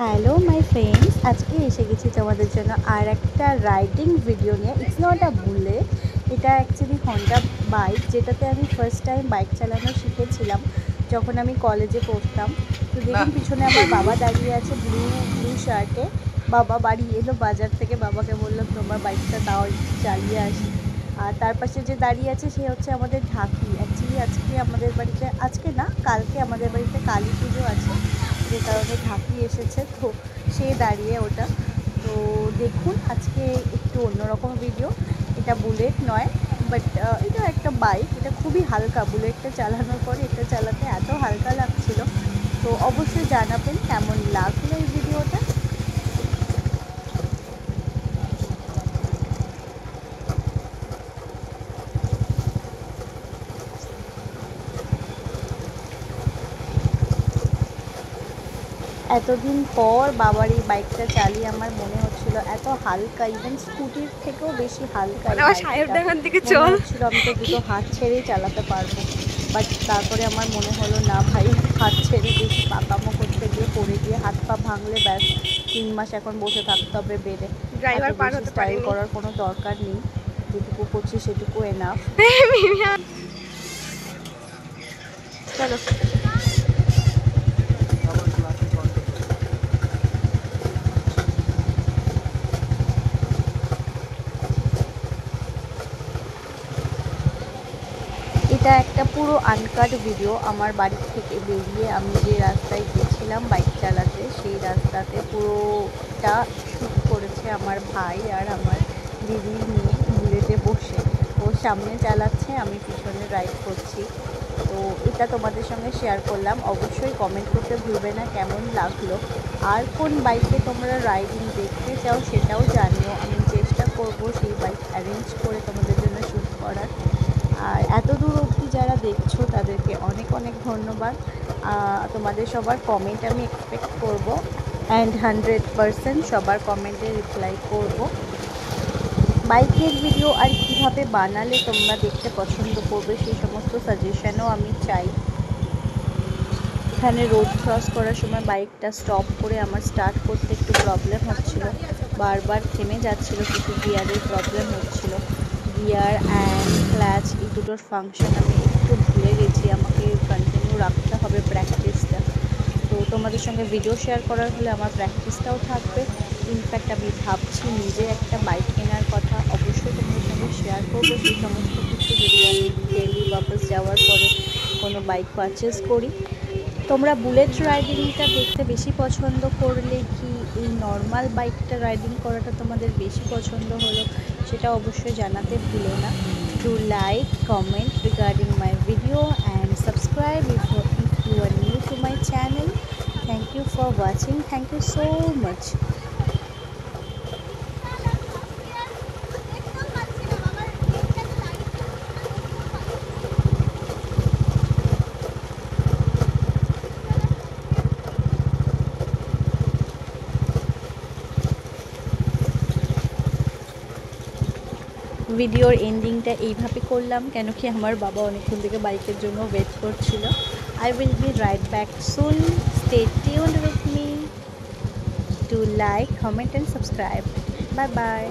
Hello my friends, আজকে এসে গেছি তোমাদের জন্য আর একটা রাইডিং ভিডিও নিয়ে। ইটস নট আ বুলেট, এটা অ্যাকচুয়ালি হন্ডা বাইক, যেটাতে আমি ফার্স্ট টাইম বাইক চালানো শিখেছিলাম যখন আমি কলেজে পড়তাম। তো দেখুন পিছনে আমার বাবা দাঁড়িয়ে আছে ব্লু ব্লু শার্টে। বাবা বাড়ি এলো বাজার থেকে, বাবাকে বললাম তোমার বাইকটা দাও চালিয়ে আসি। আর তার পাশে যে দাঁড়িয়ে আছে সে হচ্ছে আমাদের ঢাকি। অ্যাকচুয়ালি আজকে আমাদের বাড়িতে, আজকে না কালকে আমাদের বাড়িতে কালী পুজো আছে, যে কারণে ঢাকি এসেছে, তো সে দাঁড়িয়ে ওটা। তো দেখুন আজকে একটু অন্যরকম ভিডিও। এটা বুলেট নয়, বাট এটা একটা বাইক। এটা খুবই হালকা, বুলেটটা চালানোর পরে এটা চালাতে এত হালকা লাগছিল। তো অবশ্যই জানাবেন কেমন লাগলো এই ভিডিওটা। এতদিন পর বাবার এই বাইকটা চালিয়ে আমার মনে হচ্ছিল এত হালকা, ইভেন স্কুটির থেকেও বেশি হালকা। মনে হচ্ছিল আমি তো দুটো হাত ছেড়েই চালাতে পারবো, বাট তারপরে আমার মনে হলো না ভাই, হাত ছেড়ে বেশি পাকামো করতে গিয়ে পড়ে গিয়ে হাত পা ভাঙলে ব্যাস 3 মাস এখন বসে থাকতে হবে বেডে। এত বেশি স্টাইল করার কোনো দরকার নেই, যেটুকু করছি সেটুকু এনাফ। চলো এটা একটা পুরো আনকাট ভিডিও। আমার বাড়ি থেকে বেরিয়ে আমি যে রাস্তায় গেছিলাম বাইক চালাতে, সেই রাস্তাতে পুরোটা শ্যুট করেছে আমার ভাই আর আমার দিদির মেয়ে বুলেটে বসে। ও সামনে চালাচ্ছে, আমি পিছনে রাইড করছি। তো এটা তোমাদের সঙ্গে শেয়ার করলাম। অবশ্যই কমেন্ট করতে ভুলবে না কেমন লাগলো, আর কোন বাইকে তোমরা রাইডিং দেখতে চাও সেটাও জানিও। আমি চেষ্টা করব সেই বাইক অ্যারেঞ্জ করে তোমাদের জন্য শ্যুট করার। আর এত দূর অবধি যারা দেখছো তাদেরকে অনেক অনেক ধন্যবাদ। তোমাদের সবার কমেন্ট আমি এক্সপেক্ট করব, অ্যান্ড 100% সবার কমেন্টে রিপ্লাই করব। বাইকের ভিডিও আর কীভাবে বানালে তোমরা দেখতে পছন্দ করবে সেই সমস্ত সাজেশনও আমি চাই। এখানে রোড ক্রস করার সময় বাইকটা স্টপ করে আমার স্টার্ট করতে একটু প্রবলেম হচ্ছিল, বারবার থেমে যাচ্ছিল, কিছু গিয়ারের প্রবলেম হচ্ছিল। গিয়ার অ্যান্ড ক্লাচ এই দুটোর ফাংশন আমি একটু ভুলে গেছি, আমাকে কন্টিনিউ রাখতে হবে প্র্যাকটিসটা। তো তোমাদের সঙ্গে ভিডিও শেয়ার করার হলে আমার প্র্যাকটিসটাও থাকবে। ইনফ্যাক্ট আমি ভাবছি নিজে একটা বাইক কেনার কথা, অবশ্যই তোমাদের সঙ্গে শেয়ার করবো সেই সমস্ত কিছু যদি আমি দিল্লি ওয়াপস যাওয়ার পরে কোনো বাইক পারচেস করি। তোমরা বুলেট রাইডিংটা দেখতে বেশি পছন্দ করলে কি এই নর্মাল বাইকটা রাইডিং করাটা তোমাদের বেশি পছন্দ হলো, সেটা অবশ্যই জানাতে ভুলো না। Do like, comment regarding my video and subscribe if you are new to my channel. Thank you for watching. Thank you so much. ভিডিওর এন্ডিংটা এইভাবে করলাম কেন কি আমার বাবা অনেকক্ষণ থেকে বাইকের জন্য ওয়েট করছিল। I will be right back soon. Stay tuned with me. Do like, comment and subscribe. Bye bye.